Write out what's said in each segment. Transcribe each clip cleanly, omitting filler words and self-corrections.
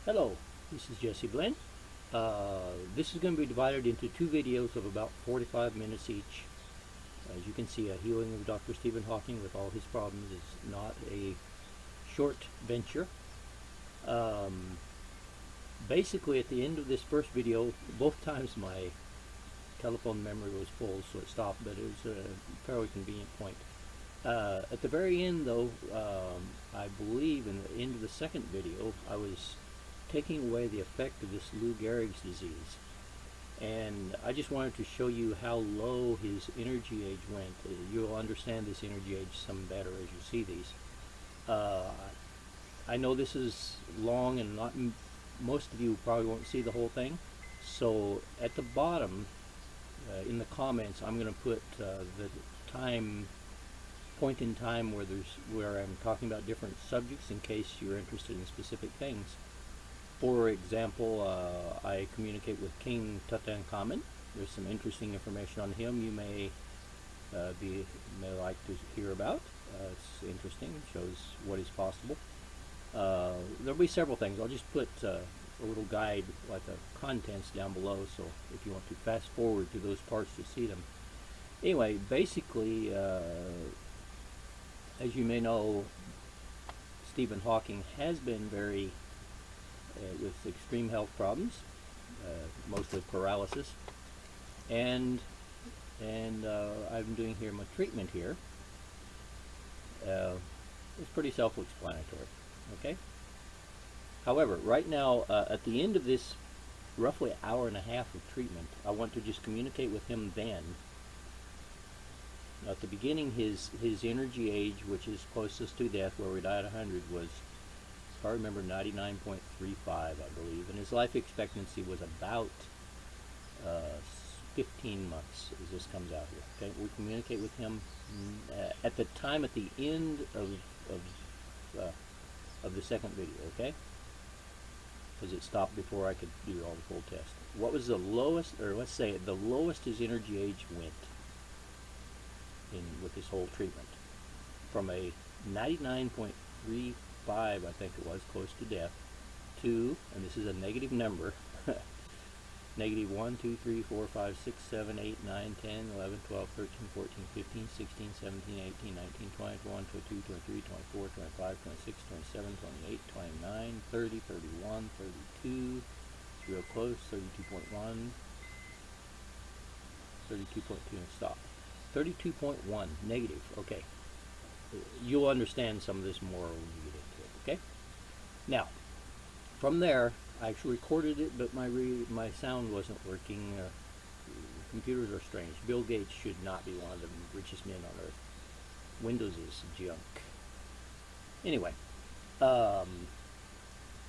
Hello, this is Jesse Blinn. This is going to be divided into two videos of about 45 minutes each. As you can see, a healing of Dr. Stephen Hawking with all his problems is not a short venture. Basically, at the end of this first video, both times my telephone memory was full, so it stopped, but it was a fairly convenient point. At the very end, though, I believe in the end of the second video, I was taking away the effect of this Lou Gehrig's disease. And I just wanted to show you how low his energy age went. You'll understand this energy age some better as you see these. I know this is long and not most of you probably won't see the whole thing. So at the bottom, in the comments, I'm going to put the point in time where I'm talking about different subjects in case you're interested in specific things. For example, I communicate with King Tutankhamun. There's some interesting information on him you may like to hear about. It's interesting, shows what is possible. There'll be several things. I'll just put a little guide, like a contents down below, so if you want to fast forward to those parts to see them. Anyway, basically, as you may know, Stephen Hawking has been very with extreme health problems, mostly paralysis, and I'm doing here my treatment here. It's pretty self-explanatory. Okay. However, right now, at the end of this roughly hour and a half of treatment, I want to just communicate with him then. At the beginning, his energy age, which is closest to death, where we died at 100, was, if I remember, 99.35, I believe, and his life expectancy was about 15 months, as this comes out here. Okay, we communicate with him at the time at the end of the second video. Okay, because it stopped before I could do all the full test. What was the lowest, or let's say the lowest his energy age went with this whole treatment, from a 99.35, I think it was, close to death, to, and this is a negative number, negative 1, 2, 3, 4, 5, 6, 7, 8, 9, 10, 11, 12, 13, 14, 15, 16, 17, 18, 19, 20, 21, 22, 23, 24, 25, 26, 27, 28, 29, 30, 31, 32, it's real close, 32.1, 32.2, and stop. 32.1, negative, okay. You'll understand some of this more when you get into it, okay? Now, from there, I actually recorded it, but my sound wasn't working. Computers are strange. Bill Gates should not be one of the richest men on earth. Windows is junk. Anyway,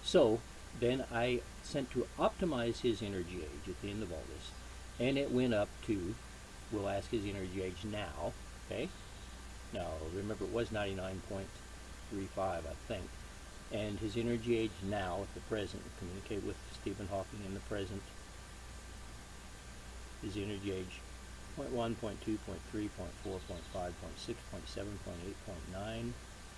so then I sent to optimize his energy age at the end of all this, and it went up to, we'll ask his energy age now, okay? Now, remember, it was 99.35, I think. And his energy age now, at the present, communicate with Stephen Hawking in the present. His energy age, 0.1, 0.2, 0.3, 0.4, 0.5, 0.6, 0.7, 0.8, 0.9,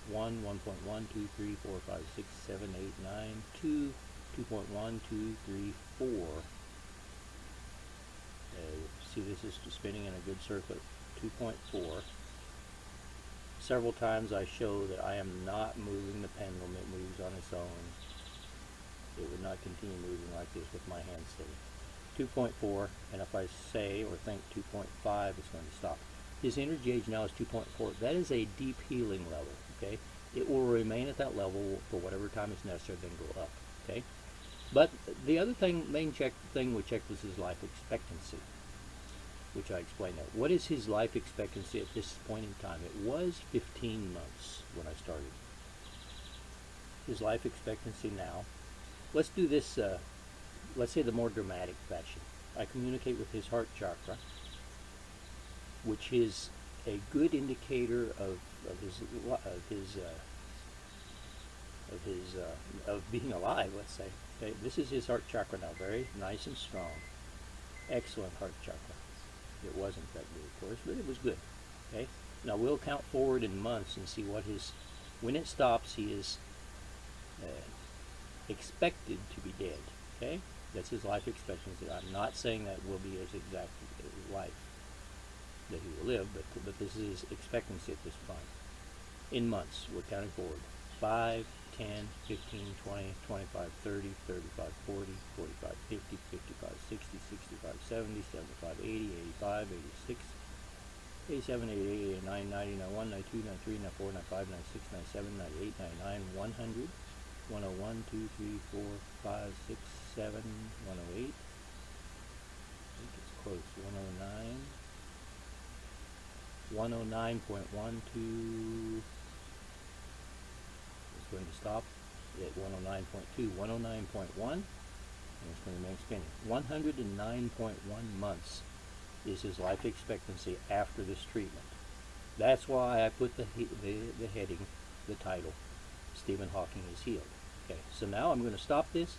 1, 1.1, 2, 3, 4, 5, 6, 7, 8, 9, 2, 2.1, 2, 3, 4. See, this is spinning in a good circle, 2.4. Several times I show that I am not moving the pendulum, it moves on its own. It would not continue moving like this with my hand steady. 2.4, and if I say or think 2.5, it's going to stop. His energy age now is 2.4. That is a deep healing level, okay? It will remain at that level for whatever time is necessary, then go up, okay? But the other main thing we checked was his life expectancy, which I explained that. What is his life expectancy at this point in time? It was 15 months when I started. His life expectancy now. Let's do this, let's say the more dramatic fashion. I communicate with his heart chakra, which is a good indicator of being alive, let's say. Okay, this is his heart chakra now, very nice and strong. Excellent heart chakra. It wasn't that good, of course, but it was good. Okay. Now we'll count forward in months and see what when it stops, he is expected to be dead. Okay? That's his life expectancy. I'm not saying that will be his exact life that he will live, but this is his expectancy at this point. In months, we're counting forward. 5, 10, 15, 20, 25, 30, 35, 40, 45, 50, 55, 60, 65, 70, 75, 80, 85, 86, 87, 88, 89, 90, 91, 92, 93, 94, 95, 96, 97, 98, 99, 100, 101, 2, 3, 4, 5, 6, 7, 108. I think it's close. 109. 109.12 is going to stop at 109.2. 109.1, and it's going to remain spinning. 109.1 months is his life expectancy after this treatment. That's why I put the heading, the title, Stephen Hawking is healed. Okay, so now I'm going to stop this,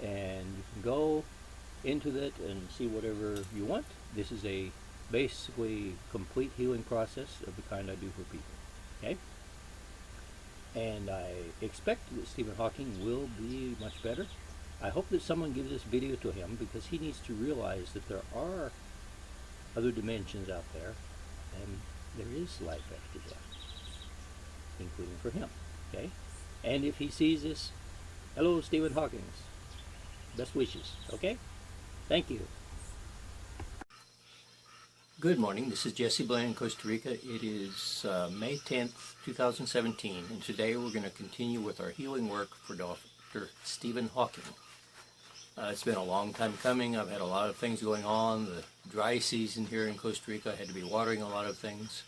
and you can go into that and see whatever you want. This is a basically complete healing process of the kind I do for people. Okay? And I expect that Stephen Hawking will be much better. I hope that someone gives this video to him, because he needs to realize that there are other dimensions out there, and there is life after death, including for him. Okay? And if he sees this, hello, Stephen Hawking. Best wishes. Okay? Thank you. Good morning. This is Jesse Blaine in Costa Rica. It is May 10th, 2017, and today we're going to continue with our healing work for Dr. Stephen Hawking. It's been a long time coming. I've had a lot of things going on. The dry season here in Costa Rica, I had to be watering a lot of things.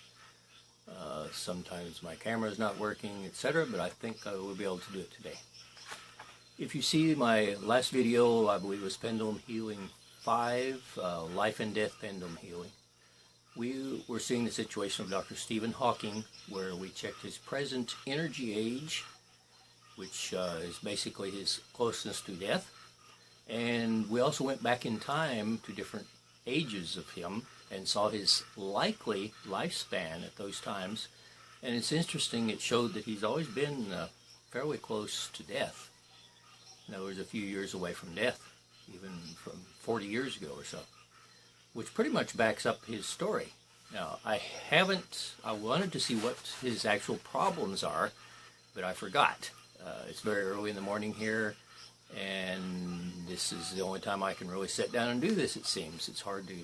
Sometimes my camera is not working, etc., but I think I will be able to do it today. If you see my last video, I believe it was Pendulum Healing 5, Life and Death Pendulum Healing. We were seeing the situation of Dr. Stephen Hawking, where we checked his present energy age, which is basically his closeness to death. And we also went back in time to different ages of him and saw his likely lifespan at those times. And it's interesting, it showed that he's always been fairly close to death. In other words, a few years away from death, even from 40 years ago or so, which pretty much backs up his story. Now, I wanted to see what his actual problems are, but I forgot. It's very early in the morning here, and this is the only time I can really sit down and do this, it seems. It's hard to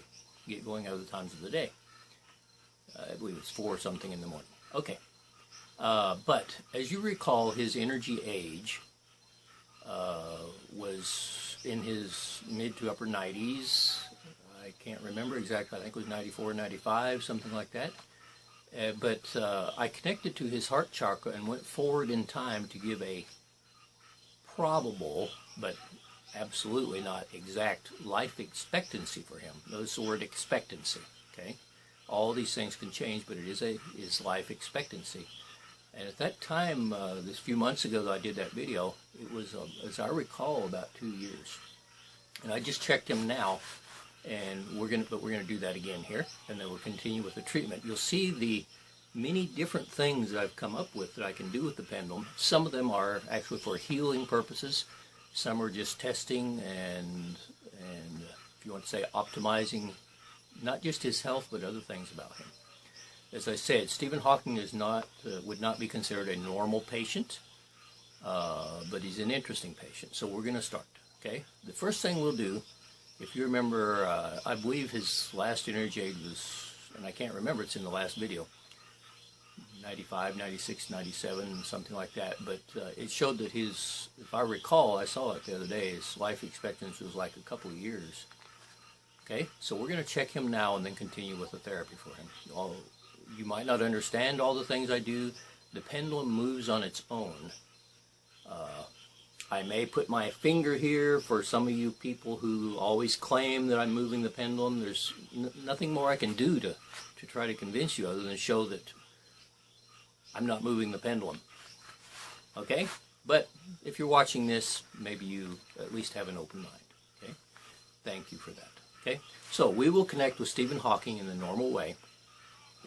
get going other times of the day. I believe it's 4 something in the morning. Okay. But as you recall, his energy age was in his mid to upper 90s. I can't remember exactly. I think it was 94, 95, something like that. But I connected to his heart chakra and went forward in time to give a probable, but absolutely not exact, life expectancy for him. Notice the word expectancy. Okay, all these things can change, but it is life expectancy. And at that time, this few months ago that I did that video, it was, as I recall, about 2 years. And I just checked him now, and we're gonna do that again here, and then we'll continue with the treatment. You'll see the many different things that I've come up with that I can do with the pendulum. Some of them are actually for healing purposes. Some are just testing and if you want to say optimizing, not just his health, but other things about him. As I said, Stephen Hawking is not would not be considered a normal patient, but he's an interesting patient. So we're going to start. Okay. The first thing we'll do, if you remember, I believe his last energy age was, and I can't remember, it's in the last video, 95, 96, 97, something like that. But it showed that his, if I recall, I saw it the other day, his life expectancy was like a couple of years. Okay, so we're going to check him now and then continue with the therapy for him. You might not understand all the things I do. The pendulum moves on its own. I may put my finger here for some of you people who always claim that I'm moving the pendulum. There's nothing more I can do to try to convince you other than show that I'm not moving the pendulum. Okay? But if you're watching this, maybe you at least have an open mind. Okay? Thank you for that. Okay? So we will connect with Stephen Hawking in the normal way.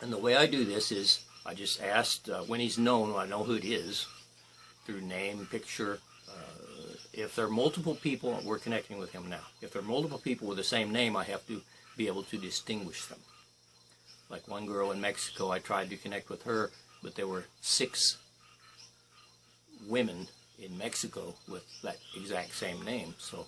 And the way I do this is I just asked when he's known, I know who it is, through name, picture, if there are multiple people, we're connecting with him now. If there are multiple people with the same name, I have to be able to distinguish them. Like one girl in Mexico, I tried to connect with her, but there were 6 women in Mexico with that exact same name. So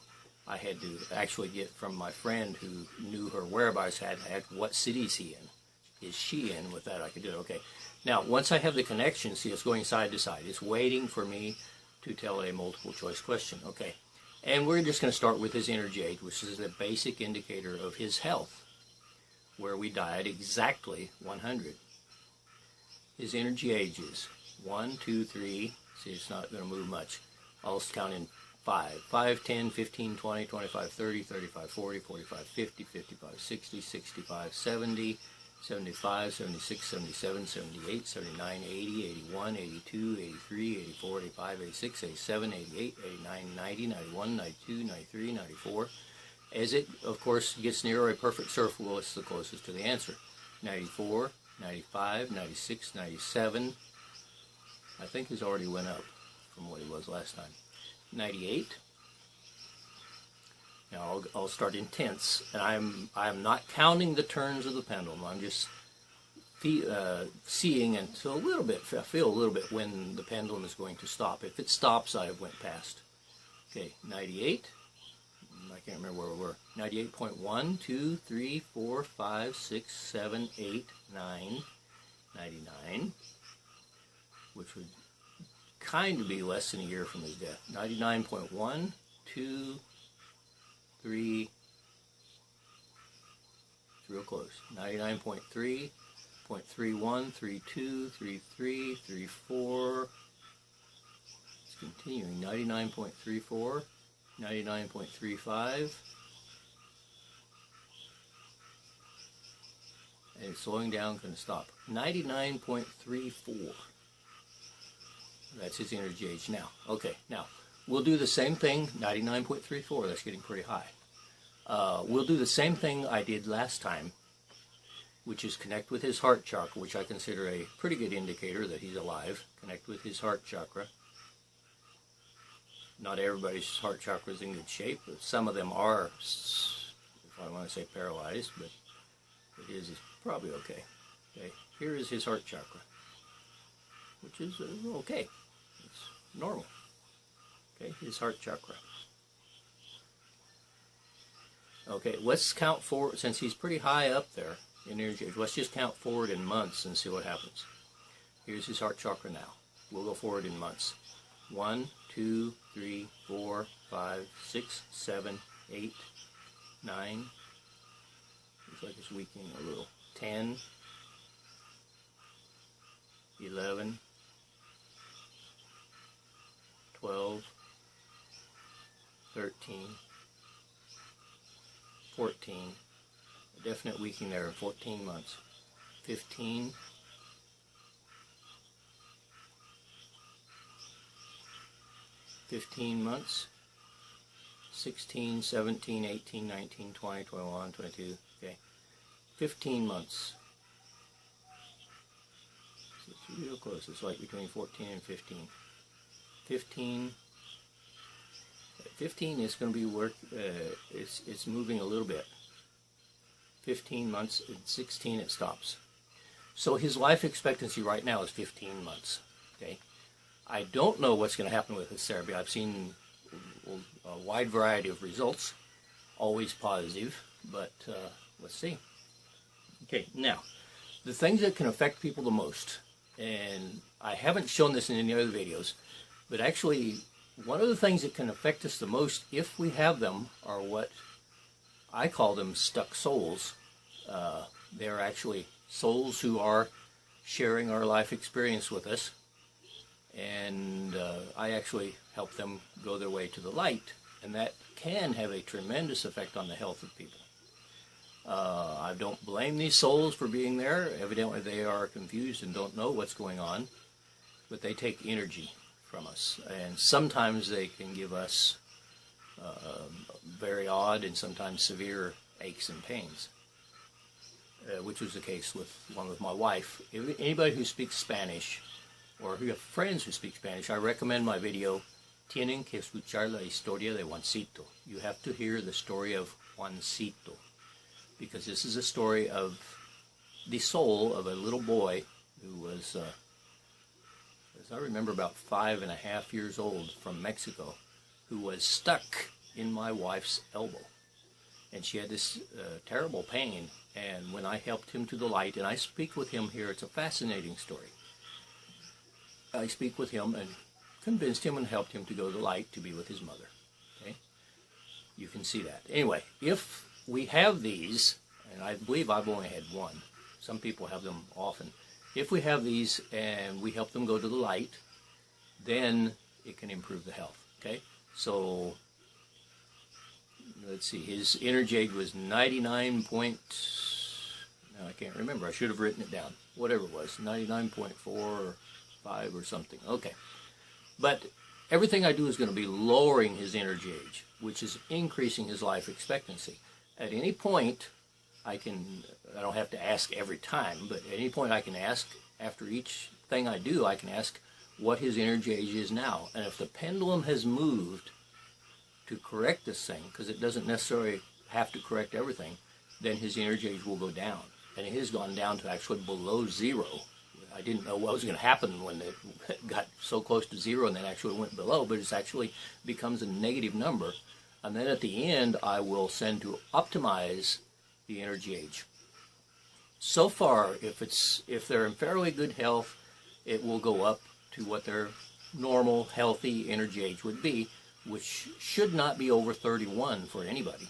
I had to actually get from my friend who knew her whereabouts, had what city is he in? Is she in? With that I could do it. Okay. Now, once I have the connection, see, it's going side to side. It's waiting for me to tell a multiple choice question. Okay. And we're just going to start with his energy age, which is the basic indicator of his health, where we die at exactly 100. His energy age is 1, 2, 3. See, it's not going to move much. I'll count in 5, 10, 15, 20, 25, 30, 35, 40, 45, 50, 55, 60, 65, 70, 75, 76, 77, 78, 79, 80, 81, 82, 83, 84, 85, 86, 87, 88, 89, 90, 91, 92, 93, 94. As it, of course, gets nearer a perfect circle, it's the closest to the answer. 94, 95, 96, 97. I think he's already went up from what he was last time. 98. Now I'll start in tenths, and I'm not counting the turns of the pendulum. I'm just seeing until a little bit. I feel a little bit when the pendulum is going to stop. If it stops, I went past. Okay, 98. I can't remember where we were. 98.1, 2, 3, 4, 5, 6, 7, 8, 9, 99, which would kind of be less than a year from his death. 99.1, 2, 3, it's real close. 99.3, 0.31, 32, 33, 34. It's continuing. 99.34, 99.35. And it's slowing down, going to stop. 99.34. That's his energy age now. Okay, now we'll do the same thing. 99.34, that's getting pretty high. We'll do the same thing I did last time, which is connect with his heart chakra, which I consider a pretty good indicator that he's alive. Connect with his heart chakra. Not everybody's heart chakra is in good shape, but some of them are, if I want to say paralyzed, but his is probably okay. Okay, here is his heart chakra, which is okay. It's normal. Okay, his heart chakra. Okay, let's count forward, since he's pretty high up there in energy. Let's just count forward in months and see what happens. Here's his heart chakra now. We'll go forward in months. 1, 2, 3, 4, 5, 6, 7, 8, 9. Looks like it's weakening a little. 10, 11, 12, 13, 14. A definite weakening there in 14 months. 15, 15 months, 16, 17, 18, 19, 20, 21, 22, okay. 15 months. It's real close. It's like between 14 and 15. 15 is going to be it's moving a little bit. 15 months, and 16 it stops. So his life expectancy right now is 15 months, okay. I don't know what's going to happen with his therapy. I've seen a wide variety of results, always positive, but let's see. Okay, now, the things that can affect people the most, and I haven't shown this in any other videos, but actually, one of the things that can affect us the most, if we have them, are what I call them stuck souls. They're actually souls who are sharing our life experience with us. And I actually help them go their way to the light, and that can have a tremendous effect on the health of people. I don't blame these souls for being there. Evidently they are confused and don't know what's going on, but they take energy from us, and sometimes they can give us very odd and sometimes severe aches and pains, which was the case with one with my wife. Anybody who speaks Spanish, or who have friends who speak Spanish, I recommend my video, Tienen que escuchar la historia de Juancito. You have to hear the story of Juancito, because this is a story of the soul of a little boy who was, as I remember, about 5.5 years old, from Mexico, who was stuck in my wife's elbow. And she had this terrible pain, and when I helped him to the light, and I speak with him here, it's a fascinating story. I speak with him and convinced him and helped him to go to the light to be with his mother. Okay? You can see that. Anyway, if we have these, and I believe I've only had one, some people have them often. If we have these and we help them go to the light, then it can improve the health. Okay? So let's see, his energy age was 99 point, no, I can't remember, I should have written it down, whatever it was, 99.4 or 5 or something, okay. But everything I do is going to be lowering his energy age, which is increasing his life expectancy. At any point, I don't have to ask every time, but at any point I can ask, after each thing I do, I can ask what his energy age is now. And if the pendulum has moved to correct this thing, because it doesn't necessarily have to correct everything, then his energy age will go down. And it has gone down to actually below 0. I didn't know what was going to happen when it got so close to 0 and then actually went below, but it actually becomes a negative number. And then at the end, I will send to optimize the energy age. So far, if they're in fairly good health, it will go up to what their normal, healthy energy age would be, which should not be over 31 for anybody,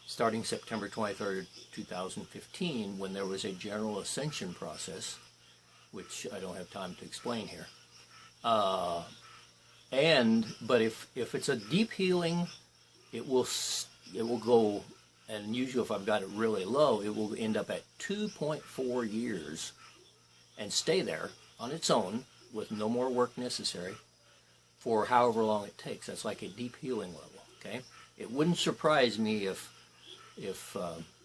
starting September 23rd, 2015, when there was a general ascension process, which I don't have time to explain here. But if it's a deep healing, it will go, and usually if I've got it really low, it will end up at 2.4 years and stay there on its own with no more work necessary for however long it takes. That's like a deep healing level, okay? It wouldn't surprise me if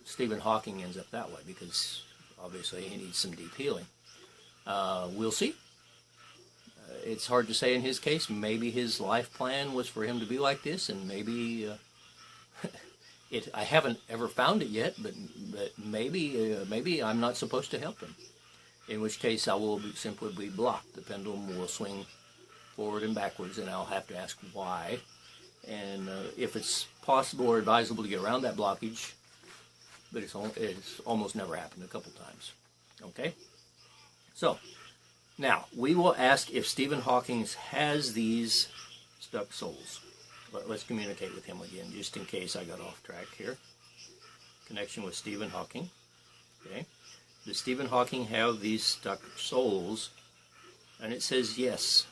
Stephen Hawking ends up that way, because obviously he needs some deep healing. We'll see. It's hard to say in his case. Maybe his life plan was for him to be like this, and maybe I haven't ever found it yet, but maybe I'm not supposed to help him, in which case I will simply be blocked. The pendulum will swing forward and backwards, and I'll have to ask why. And if it's possible or advisable to get around that blockage, but it's almost never happened, a couple times. Okay? So, now, we will ask if Stephen Hawking has these stuck souls. Let's communicate with him again, just in case I got off track here. Connection with Stephen Hawking. Okay? Does Stephen Hawking have these stuck souls? And it says yes.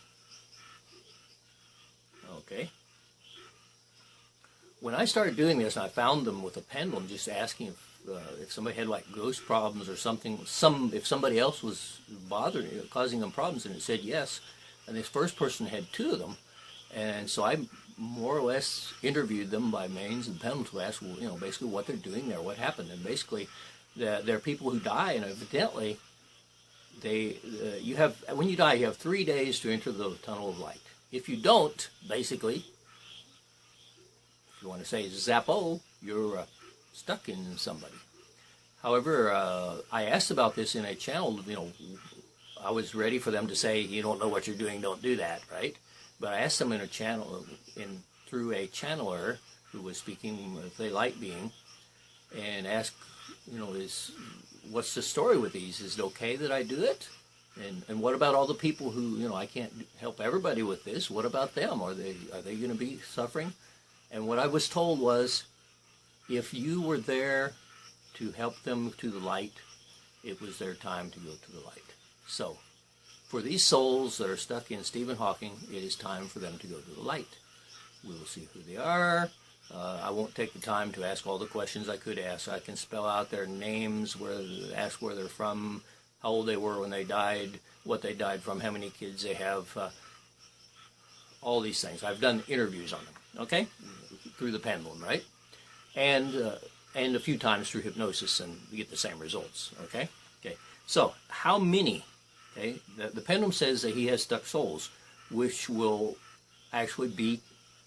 Okay. When I started doing this, and I found them with a pendulum, just asking if somebody had like ghost problems or something, if somebody else was bothering, causing them problems, and it said yes, and this first person had 2 of them, and so I more or less interviewed them by means of the pendulum to ask, well, basically what they're doing there, what happened, and basically there are people who die, and evidently when you die, you have 3 days to enter the tunnel of light. If you don't, basically, if you want to say zappo, you're stuck in somebody. However, I asked about this in a channel. I was ready for them to say, you don't know what you're doing, don't do that, right? But I asked them in a channel, through a channeler who was speaking with a light being, and asked, what's the story with these? Is it okay that I do it? And what about all the people who, I can't help everybody with this. What about them? Are they going to be suffering? And what I was told was, if you were there to help them to the light, it was their time to go to the light. So, for these souls that are stuck in Stephen Hawking, it is time for them to go to the light. We will see who they are. I won't take the time to ask all the questions I could ask. I can spell out their names, ask where they're from, how old they were when they died, what they died from, how many kids they have, all these things. I've done interviews on them, okay, through the pendulum, right? And a few times through hypnosis, and you get the same results, okay? Okay. So, how many? Okay, the pendulum says that he has stuck souls, which will actually be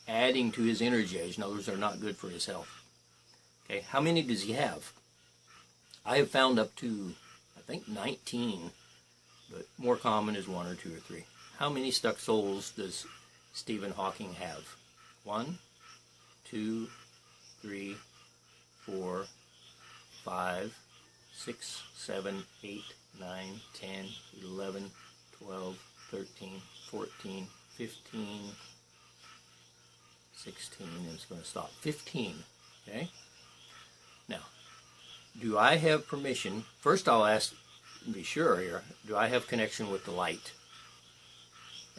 adding to his energy age. In other words, they're not good for his health. Okay, how many does he have? I have found up to, I think, 19, but more common is 1 or 2 or 3. How many stuck souls does Stephen Hawking have? 1, 2, 3, 4, 5, 6, 7, 8, 9, 10, 11, 12, 13, 14, 15, 16, and it's going to stop. 15, okay? Now, do I have permission? First I'll ask, be sure here, do I have connection with the light?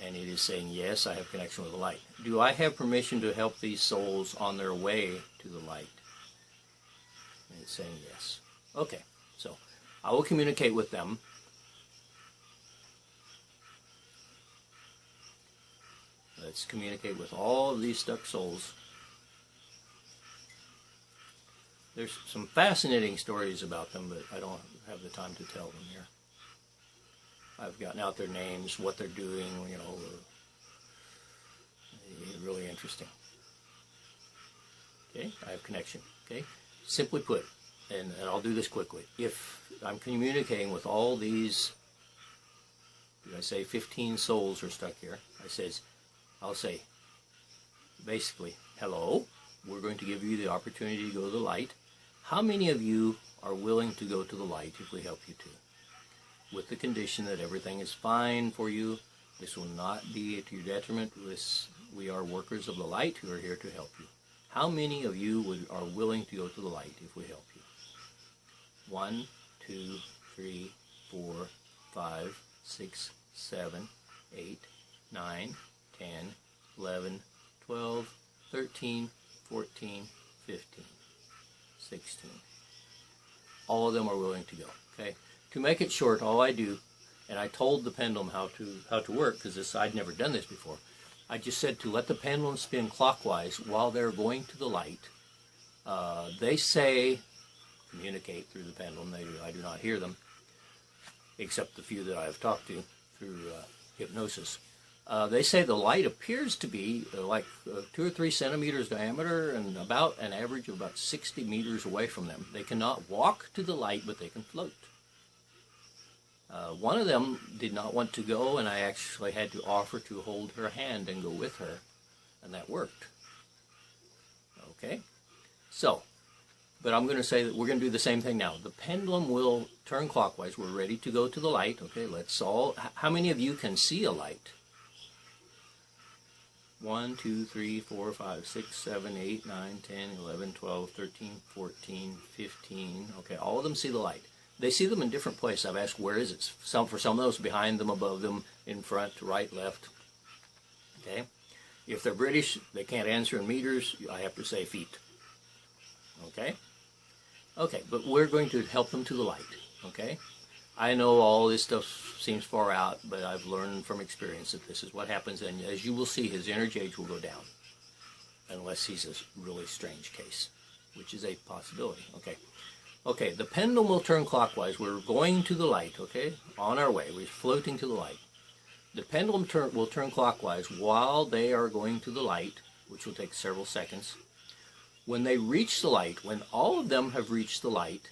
And it is saying, yes, I have connection with the light. Do I have permission to help these souls on their way to the light? And it's saying yes. Okay, so I will communicate with them. Let's communicate with all of these stuck souls. There's some fascinating stories about them, but I don't have the time to tell them here. I've gotten out their names, what they're doing, you know, really interesting. Okay, I have connection. Okay, simply put, and I'll do this quickly. If I'm communicating with all these, did I say 15 souls are stuck here? I'll say, basically, hello, we're going to give you the opportunity to go to the light. How many of you are willing to go to the light if we help you to? With the condition that everything is fine for you. This will not be to your detriment. We are workers of the light who are here to help you. How many of you are willing to go to the light if we help you? 1, 2, 3, 4, 5, 6, 7, 8, 9, 10, 11, 12, 13, 14, 15, 16. All of them are willing to go. Okay. To make it short, all I do, and I told the pendulum how to work, because I'd never done this before. I just said to let the pendulum spin clockwise while they're going to the light. They say, communicate through the pendulum. I do not hear them, except the few that I've talked to through hypnosis. They say the light appears to be like 2 or 3 centimeters diameter and about an average of about 60 meters away from them. They cannot walk to the light, but they can float. One of them did not want to go, and I actually had to offer to hold her hand and go with her, and that worked. Okay? So, but I'm going to say that we're going to do the same thing now. The pendulum will turn clockwise. We're ready to go to the light. Okay, let's all... How many of you can see a light? 1, 2, 3, 4, 5, 6, 7, 8, 9, 10, 11, 12, 13, 14, 15. Okay, all of them see the light. They see them in different places. I've asked, where is it? For some of those, behind them, above them, in front, right, left. Okay? If they're British, they can't answer in meters. I have to say feet. Okay? Okay, but we're going to help them to the light. Okay? I know all this stuff seems far out, but I've learned from experience that this is what happens, and as you will see, his energy age will go down, unless he's a really strange case, which is a possibility. Okay. Okay, the pendulum will turn clockwise. We're going to the light, okay? On our way. We're floating to the light. The pendulum will turn clockwise while they are going to the light, which will take several seconds. When they reach the light, when all of them have reached the light,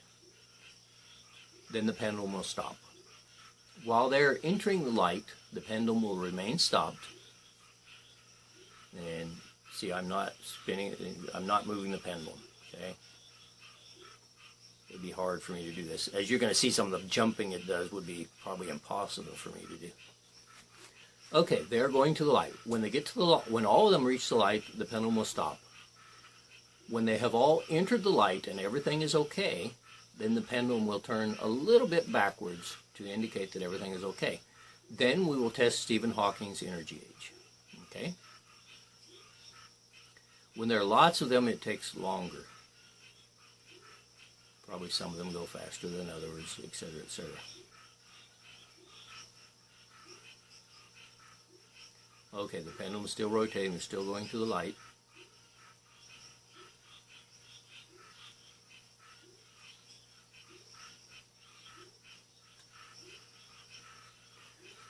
then the pendulum will stop. While they're entering the light, the pendulum will remain stopped. And see, I'm not spinning it, I'm not moving the pendulum, okay? It'd be hard for me to do this. As you're going to see, some of the jumping it does would be probably impossible for me to do. Okay, they're going to the light. When they get to the light, when all of them reach the light, the pendulum will stop. When they have all entered the light and everything is okay, then the pendulum will turn a little bit backwards to indicate that everything is okay. Then we will test Stephen Hawking's energy age. Okay? When there are lots of them, it takes longer. Probably some of them go faster than others, etc., etc. Okay, the pendulum is still rotating, it's still going to the light.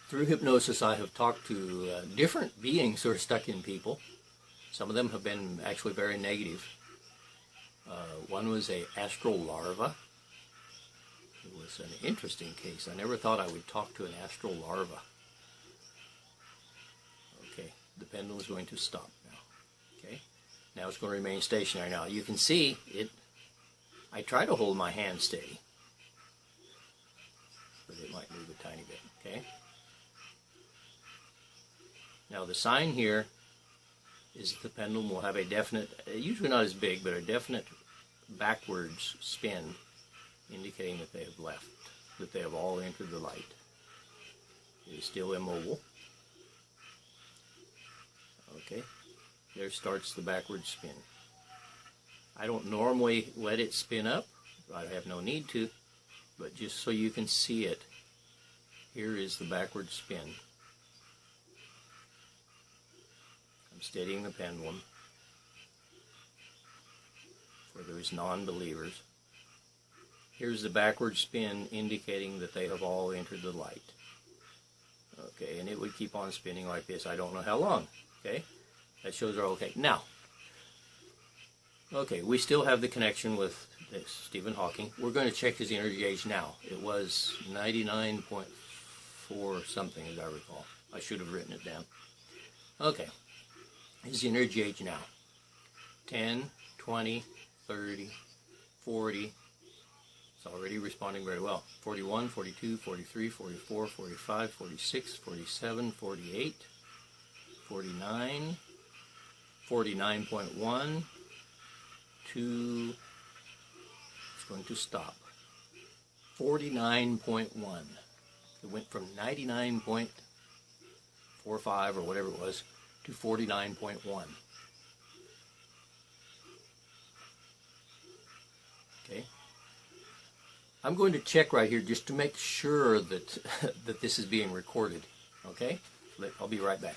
through hypnosis, I have talked to different beings who are stuck in people. Some of them have been actually very negative. One was a astral larva. It was an interesting case. I never thought I would talk to an astral larva. Okay, the pendulum is going to stop now. Okay, now it's going to remain stationary. Now you can see it. I try to hold my hand steady, but it might move a tiny bit. Okay. Now the sign here is that the pendulum will have a definite, usually not as big, but a definite backwards spin, indicating that they have left, that they have all entered the light. It is still immobile. Okay, there starts the backward spin. I don't normally let it spin up. I have no need to, but just so you can see it, here is the backward spin. I'm steadying the pendulum for those non-believers. Here's the backward spin indicating that they have all entered the light. Okay, and it would keep on spinning like this. I don't know how long. Okay, that shows they're okay. Now, okay, we still have the connection with Stephen Hawking. We're going to check his energy age now. It was 99.4 something, as I recall. I should have written it down. Okay, his energy age now. 10, 20, 30, 40. It's already responding very well. 41, 42, 43, 44, 45, 46, 47, 48, 49, 49.1, 2, it's going to stop. 49.1. It went from 99.45 or whatever it was to 49.1. Okay. I'm going to check right here just to make sure that that this is being recorded. Okay? I'll be right back.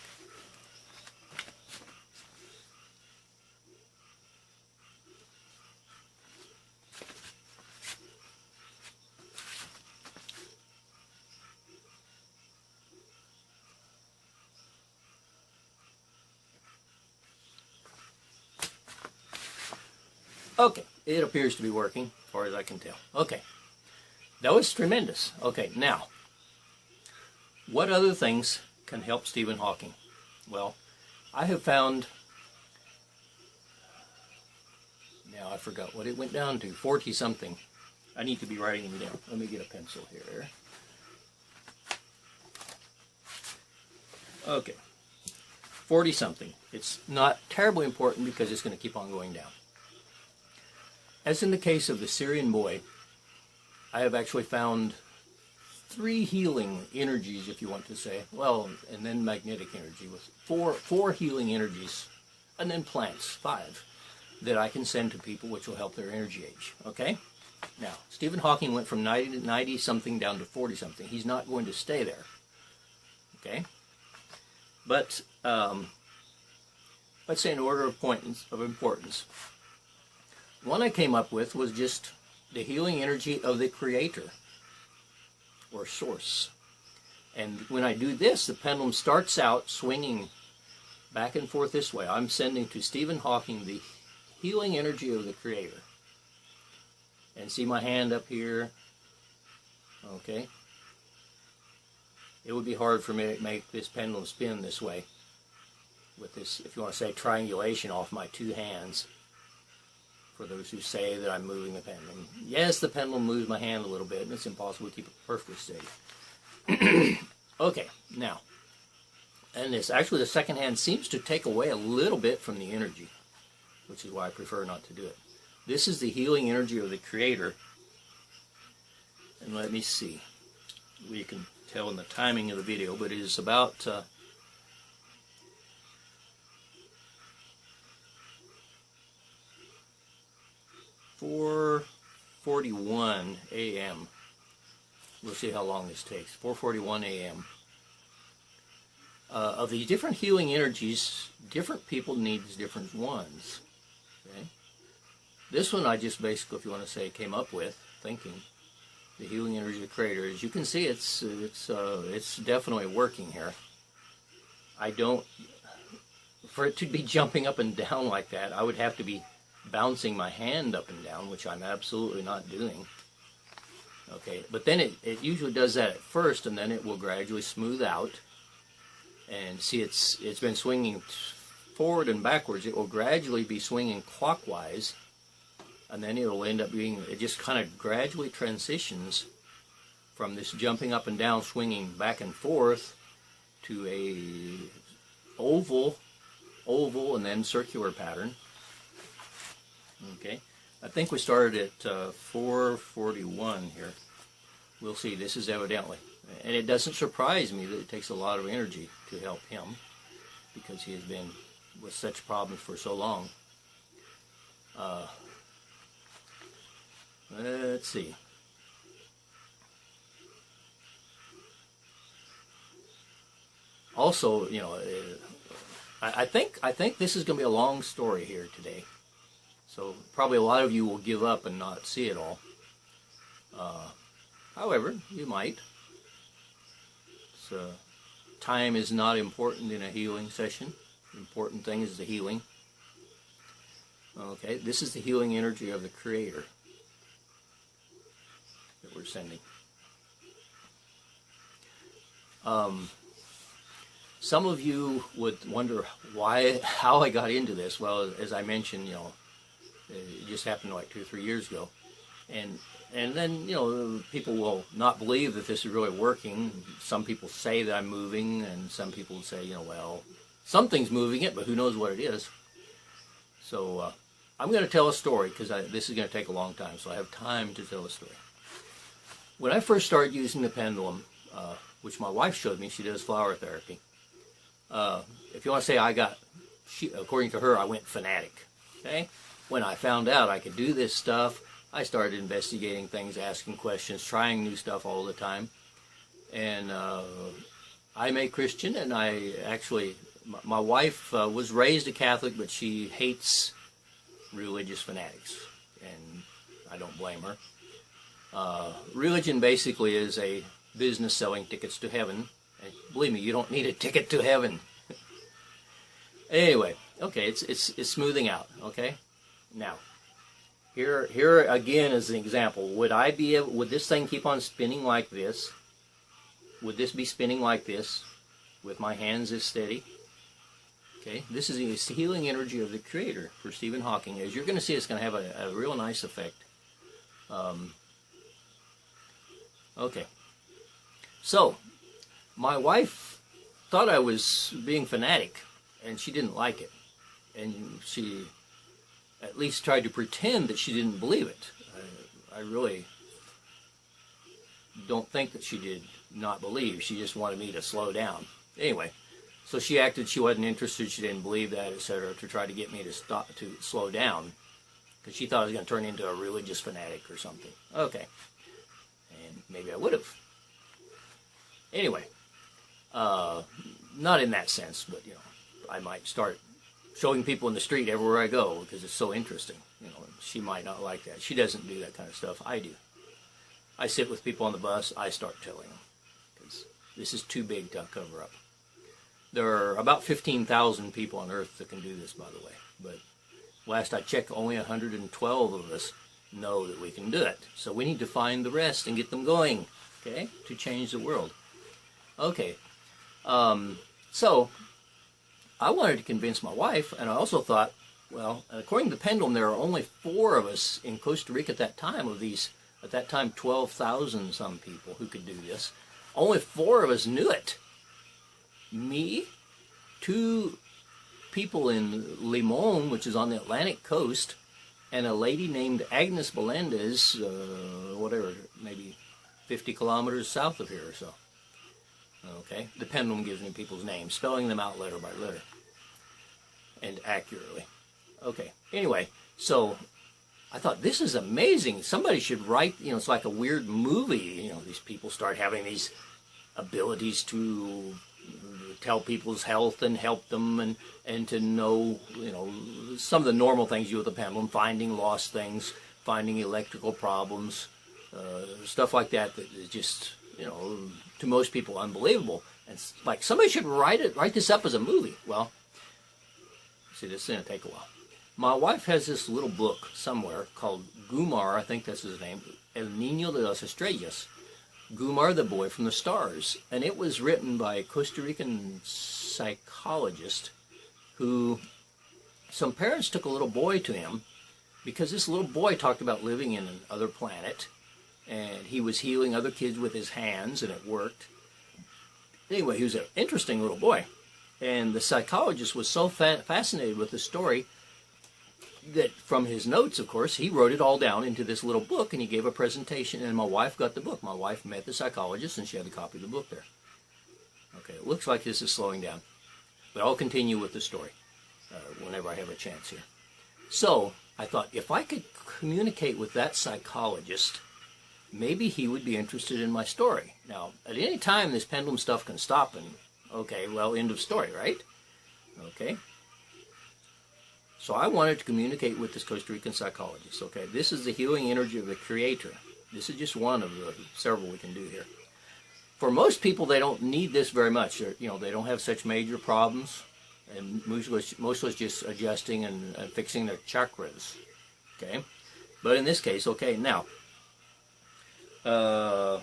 Okay, it appears to be working, as far as I can tell. Okay, that was tremendous. Okay, now, what other things can help Stephen Hawking? Well, I have found, now I forgot what it went down to, 40-something. I need to be writing them down. Let me get a pencil here. Okay, 40-something. It's not terribly important because it's going to keep on going down. As in the case of the Syrian boy, I have actually found 3 healing energies, if you want to say, well, and then magnetic energy, with four healing energies, and then plants, 5, that I can send to people which will help their energy age. Okay? Now, Stephen Hawking went from 90-something down to 40-something. He's not going to stay there. Okay? But, let's say in order of importance, one I came up with was just the healing energy of the Creator, or Source. And when I do this, the pendulum starts out swinging back and forth this way. I'm sending to Stephen Hawking the healing energy of the Creator. And see my hand up here? Okay. It would be hard for me to make this pendulum spin this way, with this, if you want to say, triangulation off my 2 hands. For those who say that I'm moving the pendulum. Yes, the pendulum moves my hand a little bit, and it's impossible to keep it perfectly steady. Okay, now, and this, actually the second hand seems to take away a little bit from the energy, which is why I prefer not to do it. This is the healing energy of the Creator. And let me see. We can tell in the timing of the video, but it is about 4:41 a.m. We'll see how long this takes. 4:41 a.m. Of these different healing energies, different people need different ones. Okay? This one I just basically, if you want to say, came up with, thinking. the healing energy of the Creator. As you can see, it's definitely working here. I don't, for it to be jumping up and down like that, I would have to be bouncing my hand up and down, which I'm absolutely not doing. Okay, but then it usually does that at first, and then it will gradually smooth out. And see, it's been swinging forward and backwards. It will gradually be swinging clockwise, and then it'll end up being, it just kind of gradually transitions from this jumping up and down, swinging back and forth, to a oval, and then circular pattern. Okay, I think we started at 441 here. We'll see. This is evidently, and it doesn't surprise me that it takes a lot of energy to help him, because he has been with such problems for so long. Let's see. Also, you know, I think this is going to be a long story here today. So probably a lot of you will give up and not see it all. However, you might. Time is not important in a healing session. The important thing is the healing. Okay, this is the healing energy of the Creator that we're sending. Some of you would wonder how I got into this. Well, as I mentioned, you know, it just happened like 2 or 3 years ago, and then, you know, people will not believe that this is really working. Some people say that I'm moving, and some people say, you know, well, something's moving it, but who knows what it is. So I'm going to tell a story, because this is going to take a long time, so I have time to tell a story. When I first started using the pendulum, which my wife showed me, she does flower therapy. If you want to say according to her, I went fanatic. Okay? When I found out I could do this stuff, I started investigating things, asking questions, trying new stuff all the time. And I'm a Christian, and my wife was raised a Catholic, but she hates religious fanatics, and I don't blame her. Religion basically is a business selling tickets to heaven. And believe me, you don't need a ticket to heaven. Anyway, okay, it's smoothing out. Okay, now here again is an example. Would this thing keep on spinning like this? Would this be spinning like this with my hands as steady? Okay, this is the healing energy of the Creator for Stephen Hawking. As you're going to see, it's going to have a real nice effect. Okay, so my wife thought I was being fanatic, and she didn't like it. And she at least tried to pretend that she didn't believe it. I really don't think that she did not believe. She just wanted me to slow down. Anyway, so she acted she wasn't interested, she didn't believe that, etc., to try to get me to slow down, because she thought I was going to turn into a religious fanatic or something. Okay, and maybe I would have. Anyway, not in that sense, but, you know, I might start showing people in the street everywhere I go, because it's so interesting. You know, she might not like that. She doesn't do that kind of stuff. I do. I sit with people on the bus. I start telling them, because this is too big to cover up. There are about 15,000 people on Earth that can do this, by the way. But last I checked, only 112 of us know that we can do it. So we need to find the rest and get them going, okay, to change the world. Okay, so I wanted to convince my wife, and I also thought, well, according to the pendulum, there are only 4 of us in Costa Rica at that time, of these, at that time, 12,000 some people who could do this. Only 4 of us knew it. Me, 2 people in Limon, which is on the Atlantic coast, and a lady named Agnes Melendez, whatever, maybe 50 kilometers south of here or so. Okay, the pendulum gives me people's names, spelling them out letter by letter, and accurately. Okay, anyway, so I thought, this is amazing. Somebody should write, you know, it's like a weird movie. You know, these people start having these abilities to tell people's health and help them, and to know, you know, some of the normal things you do with the pendulum, finding lost things, finding electrical problems, stuff like that that is just, to most people unbelievable. And it's like somebody should write this up as a movie. Well, see, this is going to take a while. My wife has this little book somewhere called Gumar, I think that's his name, El Niño de las Estrellas, Gumar the Boy from the Stars. And it was written by a Costa Rican psychologist who, some parents took a little boy to him because this little boy talked about living in another planet, and he was healing other kids with his hands, and it worked. Anyway, he was an interesting little boy. And the psychologist was so fascinated with the story that from his notes, of course, he wrote it all down into this little book, and he gave a presentation, and my wife got the book. My wife met the psychologist, and she had a copy of the book there. Okay, it looks like this is slowing down, but I'll continue with the story whenever I have a chance here. So I thought, if I could communicate with that psychologist, maybe he would be interested in my story. Now, at any time, this pendulum stuff can stop, and okay, well, end of story, right? Okay. So I wanted to communicate with this Costa Rican psychologist. Okay, this is the healing energy of the Creator. This is just one of the several we can do here. For most people, they don't need this very much. They don't have such major problems, and mostly it's just adjusting and fixing their chakras. Okay, but in this case, okay, now it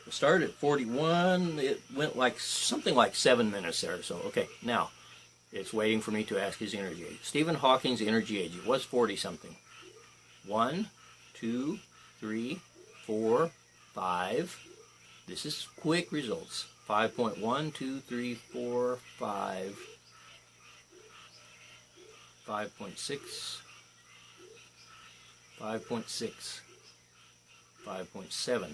started at 41. It went like something like 7 minutes there. So okay, now it's waiting for me to ask his energy age. Stephen Hawking's energy age, it was 40-something. 1, 2, 3, 4, 5. This is quick results. 5.1, 2, 3, 4, 5. 5.6. 5.6. 5.7.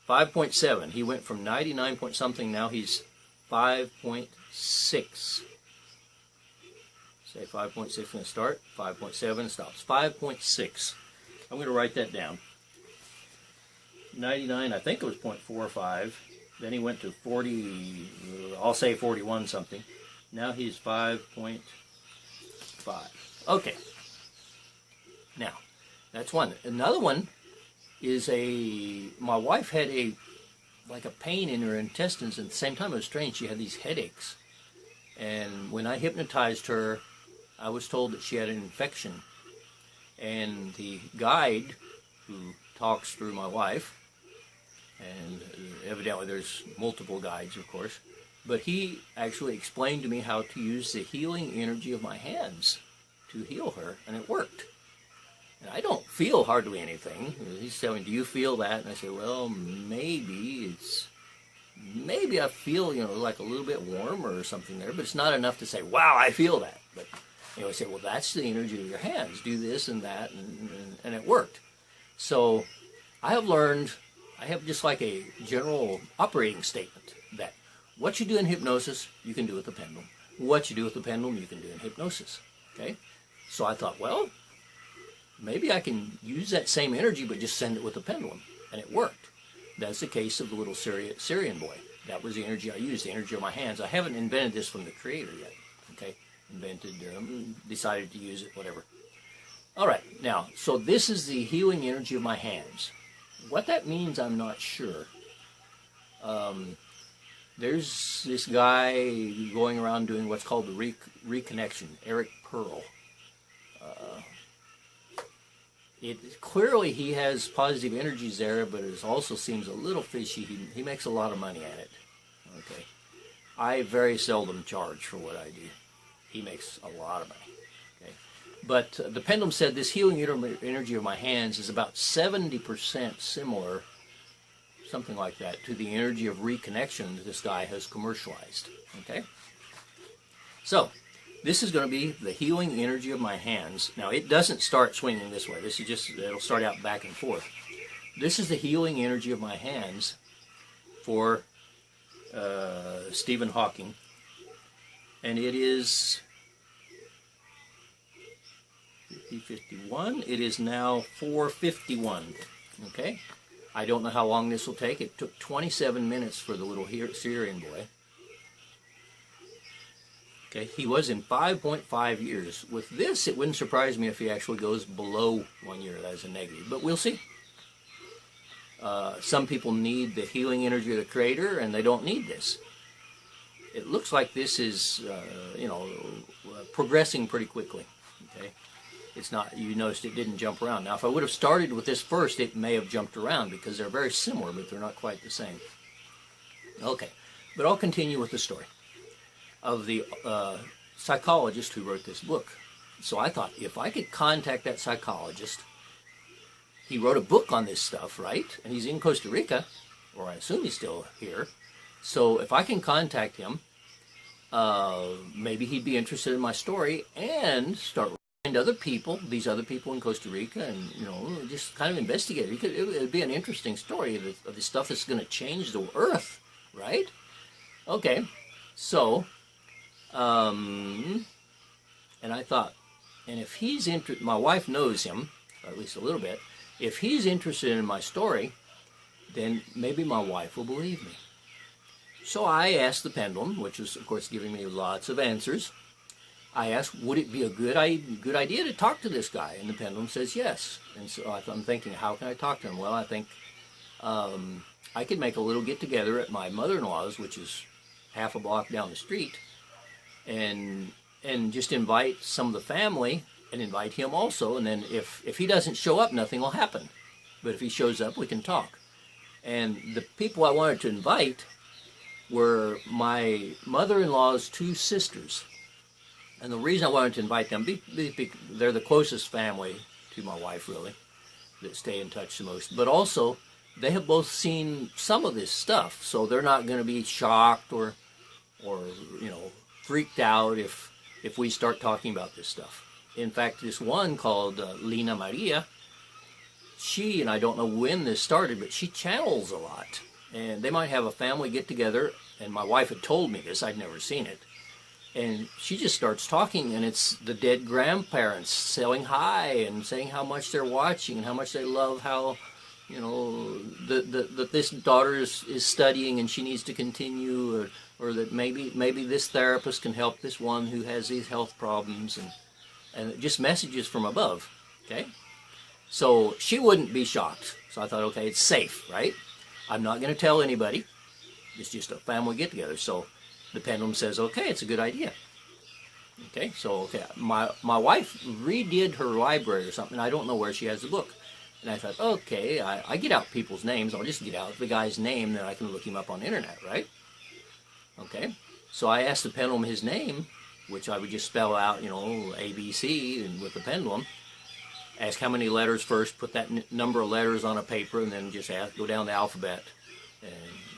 5.7. He went from 99 point something, now he's 5.6. Say 5.6 when it starts, 5.7 stops. 5.6. I'm going to write that down. 99, I think it was 0.45. Then he went to 40, I'll say 41 something. Now he's 5.5. Okay. Now, that's one. Another one is my wife had like a pain in her intestines, and at the same time it was strange. She had these headaches. And when I hypnotized her, I was told that she had an infection. And the guide who talks through my wife, and evidently there's multiple guides, of course, but he actually explained to me how to use the healing energy of my hands to heal her, and it worked. And I don't feel hardly anything. He's telling me, do you feel that? And I say, well, maybe I feel, like a little bit warm or something there, but it's not enough to say, wow, I feel that. But, I say, well, that's the energy of your hands. Do this and that, and it worked. So I have just like a general operating statement that what you do in hypnosis, you can do with the pendulum. What you do with the pendulum, you can do in hypnosis. Okay? So I thought, well, maybe I can use that same energy, but just send it with the pendulum. And it worked. That's the case of the little Syrian boy. That was the energy I used, the energy of my hands. I haven't invented this from the Creator yet. Okay? Decided to use it, whatever. All right, now, so this is the healing energy of my hands. What that means, I'm not sure. There's this guy going around doing what's called the reconnection, Eric Pearl. Clearly he has positive energies there, but it also seems a little fishy. He makes a lot of money at it. Okay, I very seldom charge for what I do. He makes a lot of money. Okay, but the pendulum said this healing energy of my hands is about 70% similar, something like that, to the energy of reconnection that this guy has commercialized. Okay, so this is going to be the healing energy of my hands. Now, it doesn't start swinging this way. This is just, it'll start out back and forth. This is the healing energy of my hands for Stephen Hawking. And it is 50:51. It is now 4:51. Okay? I don't know how long this will take. It took 27 minutes for the little Syrian boy. Okay, he was in 5.5 years. With this, it wouldn't surprise me if he actually goes below 1 year as a negative, but we'll see. Some people need the healing energy of the Creator, and they don't need this. It looks like this is, progressing pretty quickly. Okay, it's not. You noticed it didn't jump around. Now, if I would have started with this first, it may have jumped around because they're very similar, but they're not quite the same. Okay, but I'll continue with the story of the psychologist who wrote this book. So I thought, if I could contact that psychologist, he wrote a book on this stuff, right? And he's in Costa Rica, or I assume he's still here. So if I can contact him, maybe he'd be interested in my story and start writing to other people, these other people in Costa Rica, and just kind of investigate it. It would be an interesting story of the stuff that's going to change the earth, right? Okay, so, and I thought, and if he's interested, my wife knows him, or at least a little bit. If he's interested in my story, then maybe my wife will believe me. So I asked the Pendulum, which is, of course, giving me lots of answers. I asked, would it be a good idea to talk to this guy? And the Pendulum says yes. And so I'm thinking, how can I talk to him? Well, I think I could make a little get-together at my mother-in-law's, which is half a block down the street, and just invite some of the family and invite him also. And then if he doesn't show up, nothing will happen. But if he shows up, we can talk. And the people I wanted to invite were my mother-in-law's two sisters. And the reason I wanted to invite them, they're the closest family to my wife, really, that stay in touch the most. But also, they have both seen some of this stuff, so they're not going to be shocked or freaked out if we start talking about this stuff. In fact, this one called Lina Maria, she, and I don't know when this started, but she channels a lot. And they might have a family get-together, and my wife had told me this, I'd never seen it. And she just starts talking, and it's the dead grandparents saying hi and saying how much they're watching and how much they love how, that this daughter is studying and she needs to continue, or that maybe this therapist can help this one who has these health problems, and just messages from above, okay? So she wouldn't be shocked. So I thought, okay, it's safe, right? I'm not going to tell anybody. It's just a family get-together. So the Pendulum says, okay, it's a good idea. Okay, so my wife redid her library or something. I don't know where she has the book. And I thought, okay, I get out people's names. I'll just get out the guy's name, then I can look him up on the internet, right? Okay, so I asked the Pendulum his name, which I would just spell out, ABC, and with the Pendulum. Ask how many letters first, put that number of letters on a paper, and then just go down the alphabet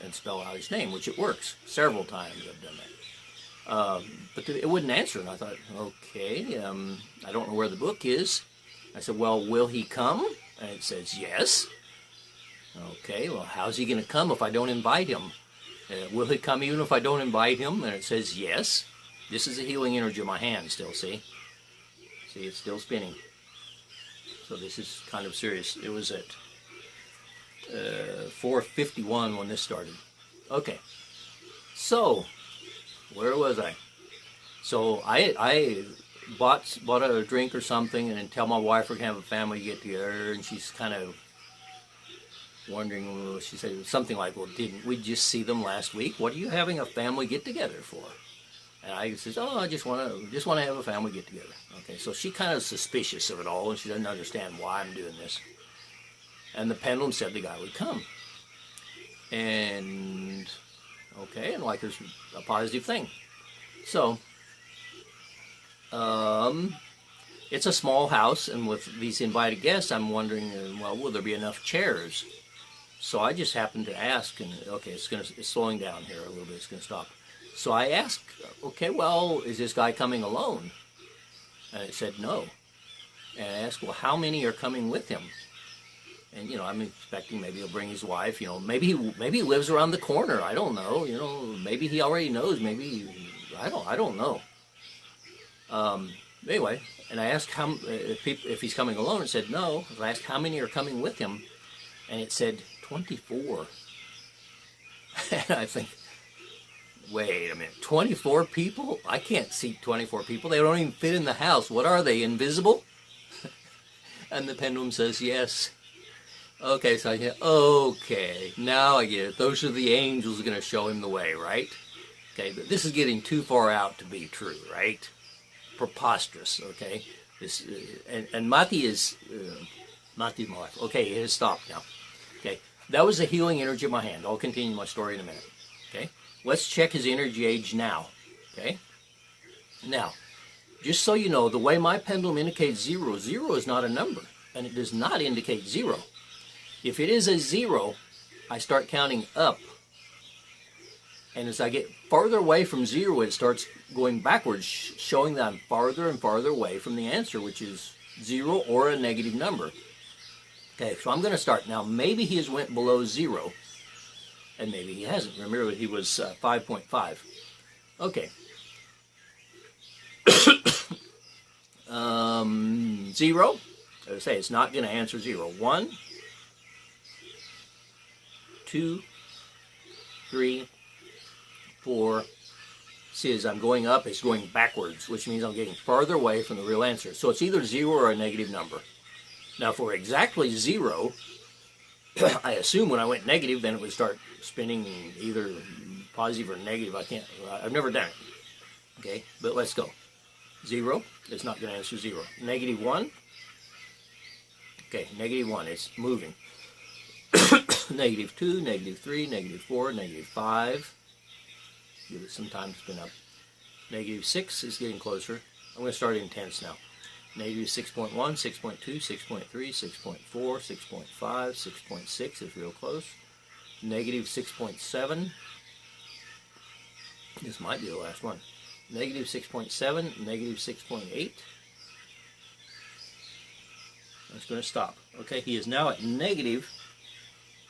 and spell out his name, which it works. Several times I've done that. But it wouldn't answer, and I thought, okay, I don't know where the book is. I said, well, will he come? And it says, yes. Okay, well, how's he going to come if I don't invite him? Will he come even if I don't invite him? And it says, yes. This is the healing energy of my hand still, see? See, it's still spinning. So this is kind of serious. It was at 4:51 when this started. Okay, so where was I? So I bought a drink or something, and then tell my wife we're gonna have a family get together, and she's kind of wondering. She said something like, "Well, didn't we just see them last week? What are you having a family get together for?" And I says, "Oh, I just want to have a family get together." Okay, so she kind of suspicious of it all, and she doesn't understand why I'm doing this. And the Pendulum said the guy would come, and okay, and like it's a positive thing. So, it's a small house, and with these invited guests, I'm wondering, well, will there be enough chairs? So I just happened to ask, and okay, it's slowing down here a little bit. It's going to stop. So I asked, okay, well, is this guy coming alone? And it said no. And I asked, well, how many are coming with him? And I'm expecting maybe he'll bring his wife. Maybe he lives around the corner. I don't know. Maybe he already knows. Maybe I don't know. Anyway, and I asked if he's coming alone. It said no. I asked how many are coming with him, and it said 24. And I think, wait a minute, 24 people? I can't seat 24 people. They don't even fit in the house. What are they, invisible? And the Pendulum says yes. Okay, so I get, okay, now I get it. Those are the angels going to show him the way, right? Okay, but this is getting too far out to be true, right? Preposterous, okay? This and Mati is, Mati's my wife. Okay, it has stopped now. Okay, that was the healing energy of my hand. I'll continue my story in a minute. Okay, let's check his energy age now. Okay, now, just so you know, the way my pendulum indicates 0, 0 is not a number, and it does not indicate 0. If it is a 0, I start counting up. And as I get farther away from 0, it starts going backwards, showing that I'm farther and farther away from the answer, which is 0 or a negative number. Okay, so I'm going to start. Now, maybe he has went below 0, and maybe he hasn't. Remember, he was 5.5. Okay. 0. As I say, it's not going to answer 0. 1, 2, 3, 4. See, as I'm going up, it's going backwards, which means I'm getting farther away from the real answer. So it's either 0 or a negative number. Now, for exactly 0, I assume when I went negative, then it would start spinning either positive or negative. I've never done it. Okay, but let's go. 0, it's not going to answer 0. Negative 1. Okay, negative 1, it's moving. Negative 2, negative 3, negative 4, negative 5. Give it some time to spin up. Negative 6 is getting closer. I'm going to start intense now. Negative 6.1, 6.2, 6.3, 6.4, 6.5, 6.6 is real close. Negative 6.7. This might be the last one. Negative 6.7, negative 6.8. That's going to stop. Okay, he is now at negative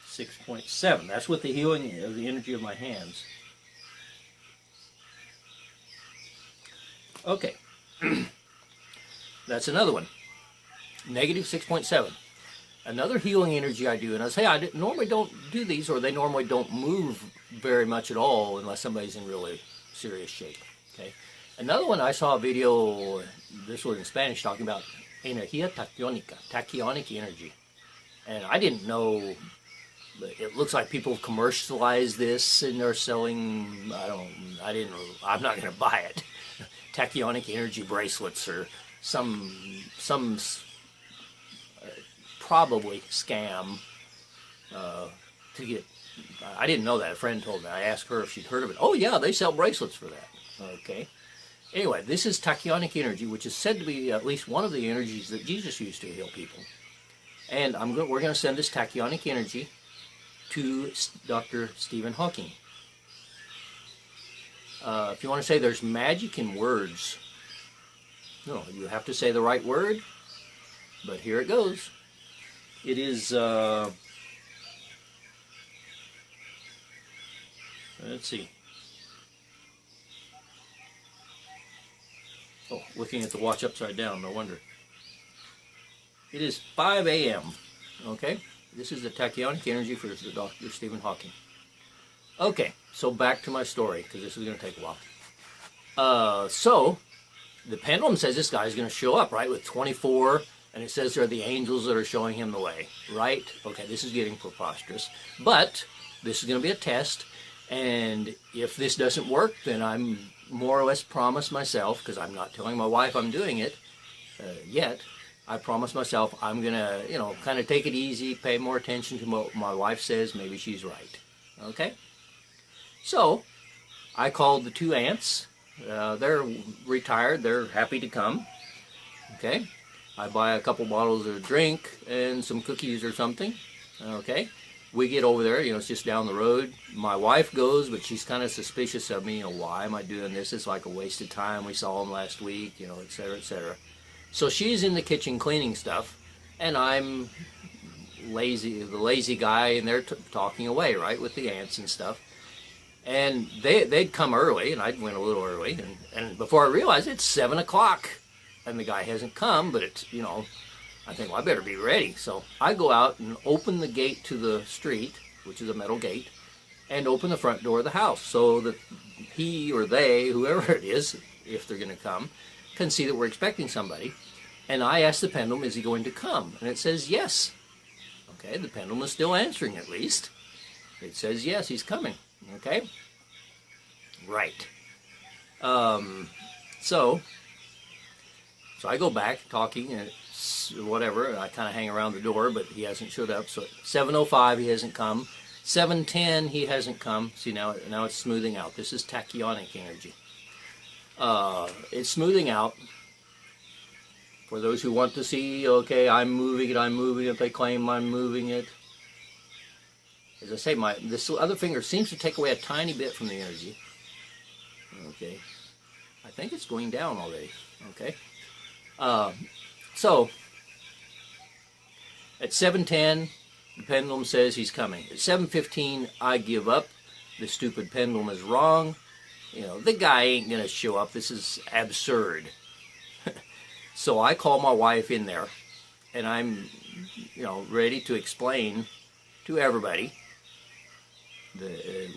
6.7. That's with the healing of the energy of my hands. Okay. That's another one. Negative 6.7. Another healing energy I do, and I say I normally don't do these, or they normally don't move very much at all unless somebody's in really serious shape. Okay. Another one, I saw a video, this was in Spanish, talking about energía takiónica, takionic energy. And I didn't know, it looks like people commercialize this and they're selling, I'm not going to buy it. Takionic energy bracelets or some probably scam to get. I didn't know that. A friend told me. I asked her if she'd heard of it. Oh yeah, they sell bracelets for that. Okay. Anyway, this is takionic energy, which is said to be at least one of the energies that Jesus used to heal people. And we're going to send this takionic energy to Dr. Stephen Hawking. If you want to say there's magic in words, no, you have to say the right word, but here it goes. It is, let's see. Oh, looking at the watch upside down, no wonder. It is 5 a.m., okay? This is the takionic energy for Dr. Stephen Hawking. Okay, so back to my story, because this is going to take a while. So, the pendulum says this guy is going to show up, right, with 24, and it says there are the angels that are showing him the way, right? Okay, this is getting preposterous. But this is going to be a test, and if this doesn't work, then I'm more or less promised myself, because I'm not telling my wife I'm doing it yet, I promised myself I'm going to, kind of take it easy, pay more attention to what my wife says, maybe she's right, okay? So, I called the two aunts. They're retired. They're happy to come. Okay. I buy a couple bottles of drink and some cookies or something. Okay. We get over there. It's just down the road. My wife goes, but she's kind of suspicious of me. Why am I doing this? It's like a waste of time. We saw them last week, et cetera, et cetera. So she's in the kitchen cleaning stuff, and I'm the lazy guy, and they're talking away, right, with the aunts and stuff. And they'd come early, and I went a little early, and before I realized it's 7 o'clock, and the guy hasn't come, but it's, I think, well, I better be ready. So I go out and open the gate to the street, which is a metal gate, and open the front door of the house so that he or they, whoever it is, if they're going to come, can see that we're expecting somebody. And I ask the pendulum, is he going to come? And it says yes. Okay, the pendulum is still answering at least. It says, yes, he's coming. Okay? Right. So I go back talking and whatever. I kind of hang around the door, but he hasn't showed up. So 7:05, he hasn't come. 7:10, he hasn't come. See, now it's smoothing out. This is tachyonic energy. It's smoothing out. For those who want to see, okay, I'm moving it, they claim I'm moving it. As I say, this other finger seems to take away a tiny bit from the energy. Okay. I think it's going down already. Okay. So, at 7:10, the pendulum says he's coming. At 7:15, I give up. The stupid pendulum is wrong. You know, the guy ain't going to show up. This is absurd. So I call my wife in there, and I'm, ready to explain to everybody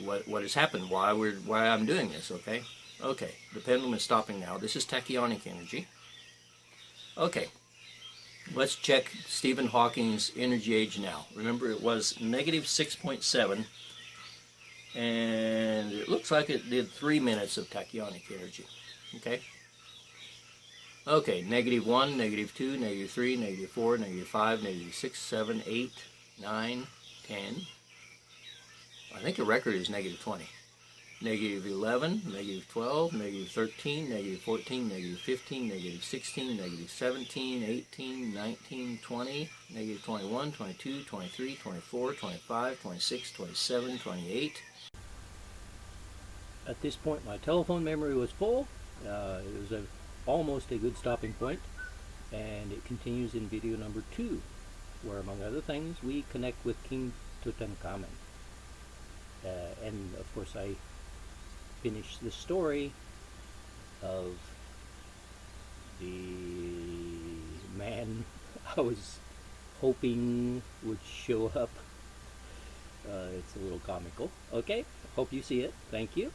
what has happened, why I'm doing this. Okay, the pendulum is stopping now. This is tachyonic energy. Okay, let's check Stephen Hawking's energy age now. Remember, it was negative 6.7, and it looks like it did 3 minutes of tachyonic energy. Okay, negative 1, negative 2, negative 3, negative 4, negative 5, negative 6, 7, 8, 9, 10. I think the record is negative 20. Negative 11, negative 12, negative 13, negative 14, negative 15, negative 16, negative 17, 18, 19, 20, negative 21, 22, 23, 24, 25, 26, 27, 28. At this point, my telephone memory was full. It was almost a good stopping point, and it continues in video number 2, where, among other things, we connect with King Tutankhamun. And, of course, I finish the story of the man I was hoping would show up. It's a little comical. Okay, hope you see it. Thank you.